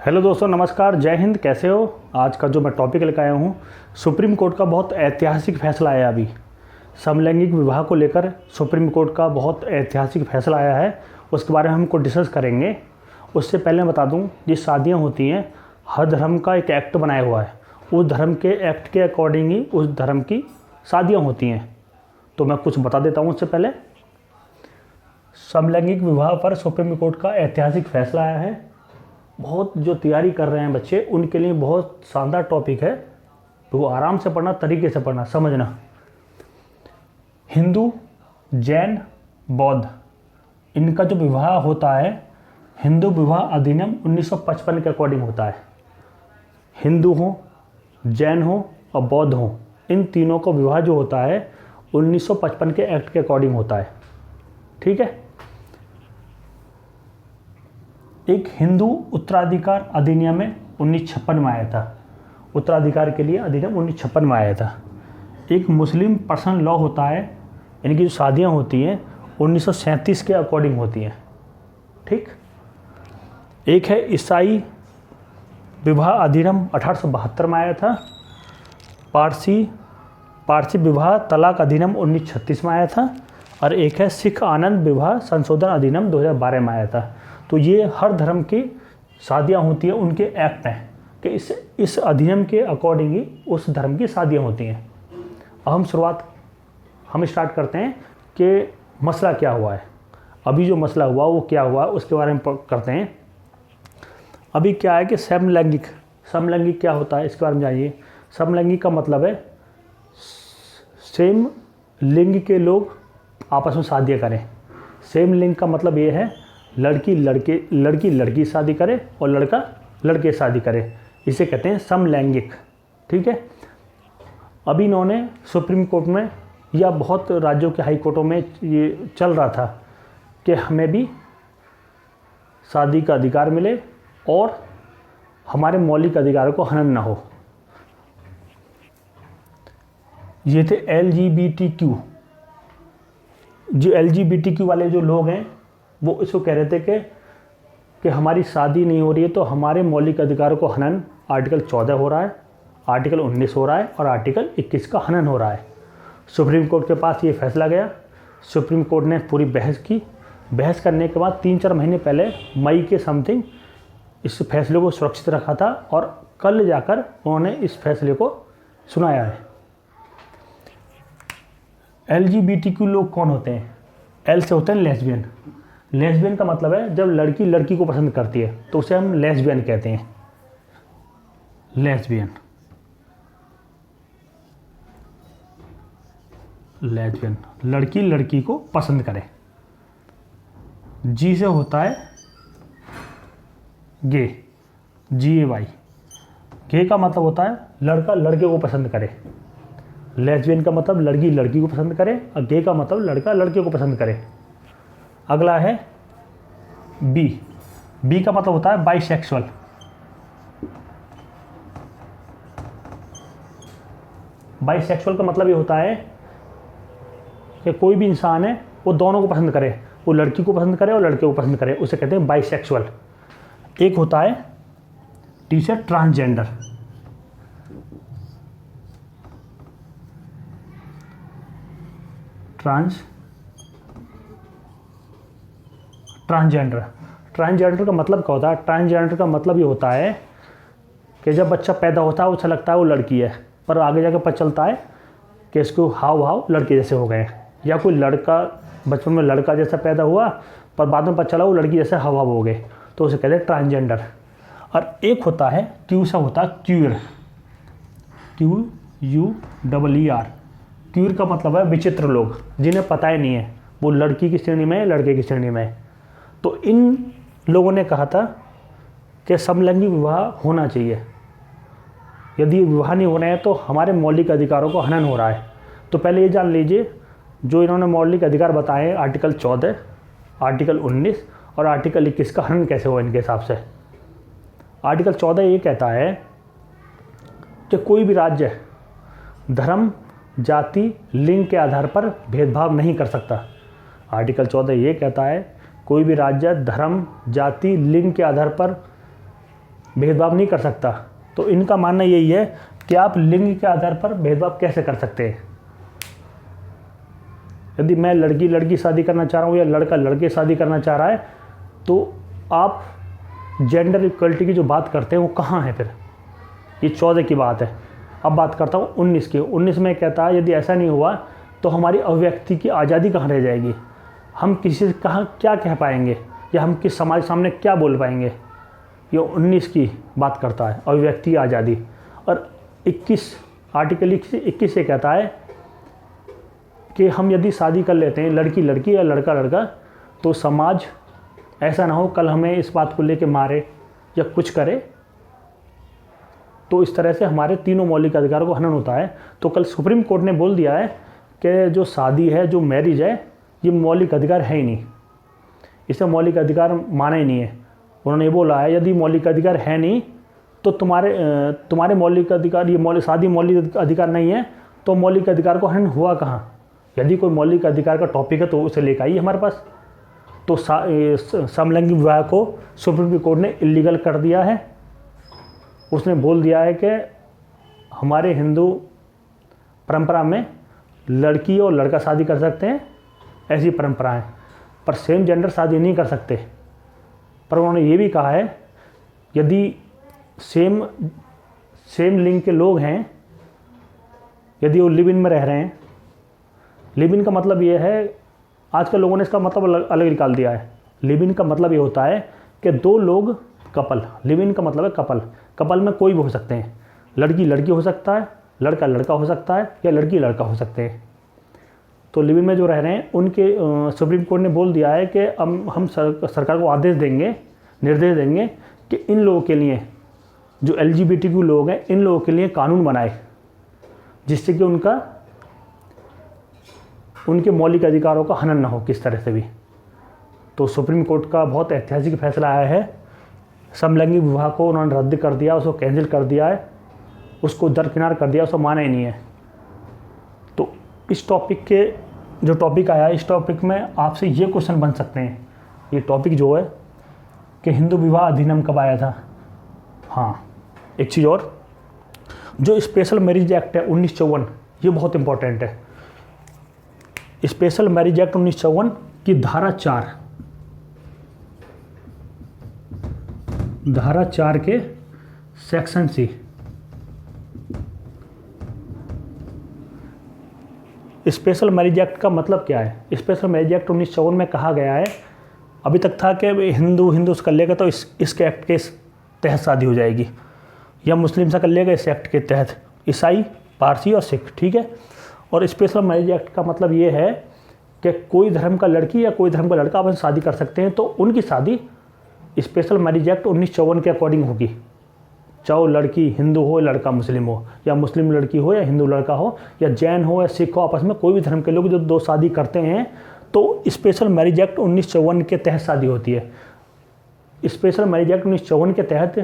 Hello दोस्तों, नमस्कार, जय हिंद। कैसे हो? आज का जो मैं टॉपिक लेकर आया हूँ, सुप्रीम कोर्ट का बहुत ऐतिहासिक फैसला आया अभी। समलैंगिक विवाह को लेकर सुप्रीम कोर्ट का बहुत ऐतिहासिक फैसला आया है, उसके बारे में हमको डिस्कस करेंगे। उससे पहले बता दूँ, ये शादियाँ होती हैं, हर धर्म का एक एक्ट बनाया हुआ है, उस धर्म के एक्ट के अकॉर्डिंग ही उस धर्म की शादियाँ होती हैं। तो मैं कुछ बता देता हूँ उससे पहले। समलैंगिक विवाह पर सुप्रीम कोर्ट का ऐतिहासिक फैसला आया है। बहुत जो तैयारी कर रहे हैं बच्चे, उनके लिए बहुत शानदार टॉपिक है, तो वो आराम से पढ़ना, तरीके से पढ़ना, समझना। हिंदू, जैन, बौद्ध, इनका जो विवाह होता है, हिंदू विवाह अधिनियम 1955 के अकॉर्डिंग होता है। हिंदू हो, जैन हो और बौद्ध हो, इन तीनों का विवाह जो होता है 1955 के एक्ट के अकॉर्डिंग होता है। ठीक है। एक हिंदू उत्तराधिकार अधिनियम में 1956 में आया था। उत्तराधिकार के लिए अधिनियम 1956 में आया था। एक मुस्लिम पर्सनल लॉ होता है, इनकी जो शादियाँ होती हैं 1937 के अकॉर्डिंग होती हैं। ठीक। एक है ईसाई विवाह अधिनियम 1872 में आया था। पारसी विवाह तलाक अधिनियम 1936 में आया था। और एक है सिख आनंद विवाह संशोधन अधिनियम 2012 में आया था। तो ये हर धर्म की शादियाँ होती हैं, उनके एक्ट हैं कि इस अधिनियम के अकॉर्डिंग ही उस धर्म की शादियाँ होती हैं। अब हम स्टार्ट करते हैं कि मसला क्या हुआ है। अभी जो मसला हुआ वो क्या हुआ उसके बारे में करते हैं। अभी क्या है कि समलैंगिक क्या होता है इसके बारे में जानिए। समलैंगिक का मतलब है सेम लिंग के लोग आपस में शादियाँ करें। सेम लिंग का मतलब ये है लड़की लड़की शादी करे और लड़का लड़के शादी करे, इसे कहते हैं समलैंगिक। ठीक है। अभी इन्होंने सुप्रीम कोर्ट में या बहुत राज्यों के हाई कोर्टों में ये चल रहा था कि हमें भी शादी का अधिकार मिले और हमारे मौलिक अधिकारों को हनन ना हो। ये थे LGBTQ। जो LGBTQ वाले जो लोग हैं वो इसको कह रहे थे कि हमारी शादी नहीं हो रही है तो हमारे मौलिक अधिकारों को हनन आर्टिकल 14 हो रहा है, आर्टिकल 19 हो रहा है और आर्टिकल 21 का हनन हो रहा है। सुप्रीम कोर्ट के पास ये फैसला गया। सुप्रीम कोर्ट ने पूरी बहस की। बहस करने के बाद 3-4 महीने पहले मई के समथिंग इस फैसले को सुरक्षित रखा था और कल जाकर उन्होंने इस फैसले को सुनाया है। LGBTQ लोग कौन होते हैं? एल से होते हैं लेस्बियन। लेस्बियन का मतलब है जब लड़की लड़की को पसंद करती है तो उसे हम लेस्बियन कहते हैं। लेस्बियन लड़की लड़की को पसंद करे। जी से होता है गे, GAY। गे का मतलब होता है लड़का लड़के को पसंद करे। लेस्बियन का मतलब लड़की लड़की को पसंद करे और गे का मतलब लड़का लड़के को पसंद करे। अगला है बी का मतलब होता है बाइसेक्सुअल। बाइसेक्सुअल का मतलब ये होता है कि कोई भी इंसान है वो दोनों को पसंद करे, वो लड़की को पसंद करे और लड़के को पसंद करे, उसे कहते हैं बाइसेक्सुअल। एक होता है ट्रांसजेंडर। ट्रांसजेंडर का मतलब क्या होता है? ट्रांसजेंडर का मतलब ये होता है कि जब बच्चा पैदा होता है उसे लगता है वो लड़की है, पर आगे जाकर पता चलता है कि इसको हाव भाव लड़के जैसे हो गए। या कोई लड़का बचपन में लड़का जैसा पैदा हुआ पर बाद में पता चला वो लड़की जैसे हाव भाव हो गए, तो उसे कहते हैं ट्रांसजेंडर। और एक होता है क्यूर। QUEER। क्यूर का मतलब है विचित्र लोग, जिन्हें पता ही नहीं है वो लड़की की श्रेणी में है लड़के की श्रेणी में है। तो इन लोगों ने कहा था कि समलैंगिक विवाह होना चाहिए। यदि विवाह नहीं हो रहे हैं तो हमारे मौलिक अधिकारों को हनन हो रहा है। तो पहले ये जान लीजिए, जो इन्होंने मौलिक अधिकार बताए हैं आर्टिकल 14, आर्टिकल 19 और आर्टिकल 21 का हनन कैसे हो इनके हिसाब से। आर्टिकल 14 ये कहता है कि कोई भी राज्य धर्म, जाति, लिंग के आधार पर भेदभाव नहीं कर सकता। आर्टिकल 14 ये कहता है कोई भी राज्य धर्म, जाति, लिंग के आधार पर भेदभाव नहीं कर सकता। तो इनका मानना यही है कि आप लिंग के आधार पर भेदभाव कैसे कर सकते हैं। यदि मैं लड़की लड़की शादी करना चाह रहा हूँ या लड़का लड़के शादी करना चाह रहा है, तो आप जेंडर इक्वलिटी की जो बात करते हैं वो कहाँ है फिर। ये 14 की बात है। अब बात करता हूँ 19 की। 19 में कहता है यदि ऐसा नहीं हुआ तो हमारी अभिव्यक्ति की आज़ादी कहाँ रह जाएगी, हम किसी से कहाँ क्या कह पाएंगे या हम किस समाज सामने क्या बोल पाएंगे। ये 19 की बात करता है, अभिव्यक्ति की आज़ादी। और 21 आर्टिकल 21 से कहता है कि हम यदि शादी कर लेते हैं लड़की लड़की या लड़का लड़का, तो समाज ऐसा ना हो कल हमें इस बात को लेके मारे या कुछ करे। तो इस तरह से हमारे तीनों मौलिक अधिकारों को हनन होता है। तो कल सुप्रीम कोर्ट ने बोल दिया है कि जो शादी है, जो मैरिज है, ये मौलिक अधिकार है ही नहीं, इसे मौलिक अधिकार माना ही नहीं है। उन्होंने ये बोला है यदि मौलिक अधिकार है नहीं तो तुम्हारे मौलिक अधिकार, ये शादी मौलिक अधिकार नहीं है, तो मौलिक अधिकार को हनन हुआ कहाँ। यदि कोई मौलिक अधिकार का टॉपिक है तो उसे लेकर आइए हमारे पास। तो समलैंगिक विवाह को सुप्रीम कोर्ट ने इलीगल कर दिया है। उसने बोल दिया है कि हमारे हिंदू परंपरा में लड़की और लड़का शादी कर सकते हैं, ऐसी परंपरा है, पर सेम जेंडर शादी नहीं कर सकते। पर उन्होंने ये भी कहा है यदि सेम लिंग के लोग हैं, यदि वो लिव इन में रह रहे हैं, लिव इन का मतलब ये है, आजकल लोगों ने इसका मतलब अलग निकाल दिया है। लिव इन का मतलब ये होता है कि दो लोग कपल, लिव इन का मतलब है कपल। कपल में कोई भी हो सकते हैं, लड़की लड़की हो सकता है, लड़का लड़का हो सकता है, या लड़की लड़का हो सकते हैं। तो लिव इन में जो रह रहे हैं उनके सुप्रीम कोर्ट ने बोल दिया है कि हम सरकार को आदेश देंगे, निर्देश देंगे कि इन लोगों के लिए, जो LGBTQ लोग हैं, इन लोगों के लिए कानून बनाए जिससे कि उनके मौलिक अधिकारों का हनन ना हो किस तरह से भी। तो सुप्रीम कोर्ट का बहुत ऐतिहासिक फैसला आया है। समलैंगिक विवाह को उन्होंने रद्द कर दिया, उसको कैंसिल कर दिया है, उसको दरकिनार कर दिया, उसको माना ही नहीं है। तो इस टॉपिक के जो टॉपिक आया है, इस टॉपिक में आपसे ये क्वेश्चन बन सकते हैं। ये टॉपिक जो है कि हिंदू विवाह अधिनियम कब आया था। हाँ, एक चीज़ और, जो स्पेशल मैरिज एक्ट है 1954, ये बहुत इंपॉर्टेंट है। स्पेशल मैरिज एक्ट 1954 की धारा 4 के section C, special marriage act का मतलब क्या है। स्पेशल मैरिज एक्ट 1954 में कहा गया है, अभी तक था कि हिंदू से कर लेगा तो इसके एक्ट के तहत शादी हो जाएगी, या मुस्लिम से कर लेगा इस एक्ट के तहत, ईसाई, पारसी और सिख, ठीक है। और स्पेशल मैरिज एक्ट का मतलब ये है कि कोई धर्म का लड़की या कोई धर्म का लड़का आपस शादी कर सकते हैं, तो उनकी शादी स्पेशल मैरिज एक्ट 1954 के अकॉर्डिंग होगी। चाहे वो लड़की हिंदू हो, लड़का मुस्लिम हो, या मुस्लिम लड़की हो या हिंदू लड़का हो, या जैन हो या सिख हो, आपस में कोई भी धर्म के लोग जो दो शादी करते हैं तो स्पेशल मैरिज एक्ट 1954 के तहत शादी होती है। स्पेशल मैरिज एक्ट 1954 के तहत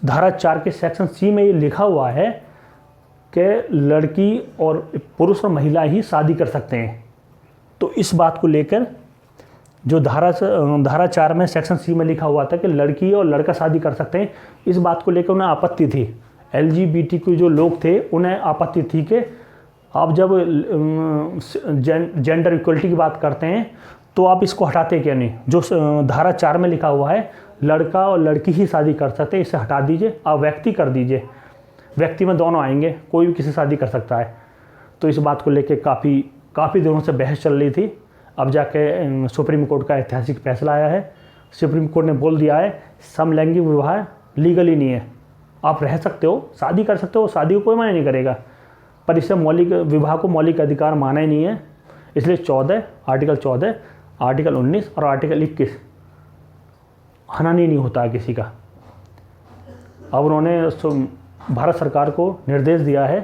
धारा 4 के सेक्शन C में ये लिखा हुआ है कि लड़की और पुरुष और महिला ही शादी कर सकते हैं। तो इस बात को लेकर जो धारा 4 में सेक्शन C में लिखा हुआ था कि लड़की और लड़का शादी कर सकते हैं, इस बात को लेकर उन्हें आपत्ति थी। LGBTQ जो लोग थे उन्हें आपत्ति थी कि आप जब जेंडर इक्वलिटी की बात करते हैं तो आप इसको हटाते क्यों नहीं। जो धारा 4 में लिखा हुआ है लड़का और लड़की ही शादी कर सकते हैं, इसे हटा दीजिए, आप व्यक्ति कर दीजिए। व्यक्ति में दोनों आएंगे, कोई भी किसी शादी कर सकता है। तो इस बात को लेकर काफ़ी दिनों से बहस चल रही थी। अब जाके सुप्रीम कोर्ट का ऐतिहासिक फैसला आया है। सुप्रीम कोर्ट ने बोल दिया है समलैंगिक विवाह लीगल ही नहीं है, आप रह सकते हो, शादी कर सकते हो, शादी को कोई मना नहीं करेगा, पर इससे मौलिक विवाह को मौलिक अधिकार माना ही नहीं है। इसलिए आर्टिकल 14, आर्टिकल 19 और आर्टिकल 21 हनन ही नहीं होता है किसी का। अब उन्होंने भारत सरकार को निर्देश दिया है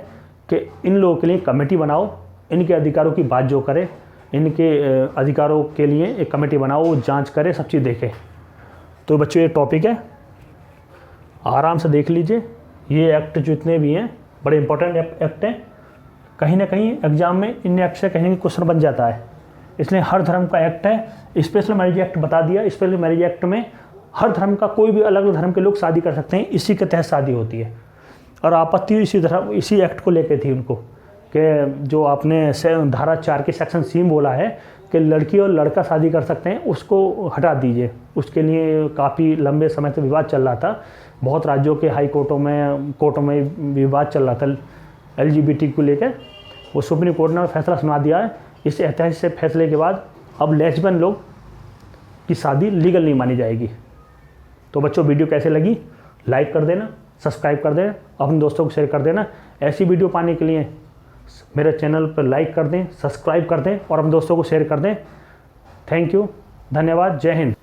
कि इन लोगों के लिए कमेटी बनाओ, इनके अधिकारों की बात जो करे, इनके अधिकारों के लिए एक कमेटी बनाओ, वो जांच करे, सब चीज़ देखे। तो बच्चों ये टॉपिक है, आराम से देख लीजिए। ये एक्ट जितने भी हैं बड़े इंपॉर्टेंट एक्ट हैं। कहीं ना कहीं एग्जाम में इन एक्ट से कहीं क्वेश्चन बन जाता है, इसलिए हर धर्म का एक्ट है। स्पेशल मैरिज एक्ट बता दिया। स्पेशल मैरिज एक्ट में हर धर्म का कोई भी अलग अलग धर्म के लोग शादी कर सकते हैं, इसी के तहत शादी होती है। और आपत्ति इसी एक्ट को लेके थी उनको कि जो आपने धारा 4 के सेक्शन C में बोला है कि लड़की और लड़का शादी कर सकते हैं, उसको हटा दीजिए। उसके लिए काफ़ी लंबे समय से विवाद चल रहा था, बहुत राज्यों के हाई कोर्टों में विवाद चल रहा था LGBT को लेकर। वो सुप्रीम कोर्ट ने फैसला सुना दिया है। इस ऐतिहासिक फैसले के बाद अब लेस्बियन लोग की शादी लीगल नहीं मानी जाएगी। तो बच्चों, वीडियो कैसे लगी लाइक कर देना, सब्सक्राइब कर देना, अपने दोस्तों को शेयर कर देना। ऐसी वीडियो पाने के लिए मेरे चैनल पर लाइक कर दें, सब्सक्राइब कर दें और अपने दोस्तों को शेयर कर दें। थैंक यू, धन्यवाद, जय हिंद।